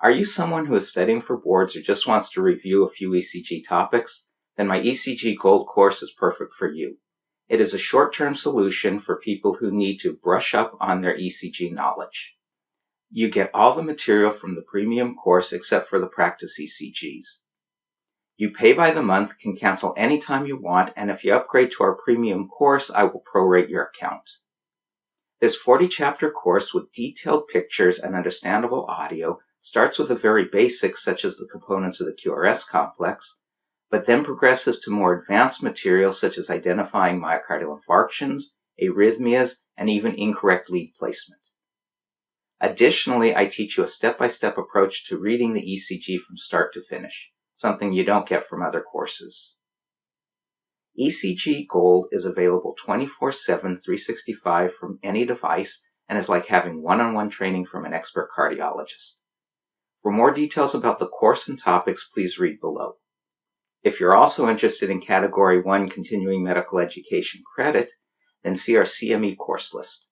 Are you someone who is studying for boards or just wants to review a few ECG topics? Then my ECG Gold course is perfect for you. It is a short-term solution for people who need to brush up on their ECG knowledge. You get all the material from the premium course except for the practice ECGs. You pay by the month, can cancel anytime you want, and if you upgrade to our premium course, I will prorate your account. This 40-chapter course with detailed pictures and understandable audio starts with the very basics such as the components of the QRS complex, but then progresses to more advanced materials such as identifying myocardial infarctions, arrhythmias, and even incorrect lead placement. Additionally, I teach you a step-by-step approach to reading the ECG from start to finish, something you don't get from other courses. ECG Gold is available 24/7, 365 from any device and is like having one-on-one training from an expert cardiologist. For more details about the course and topics, please read below. If you're also interested in Category 1 Continuing Medical Education credit, then see our CME course list.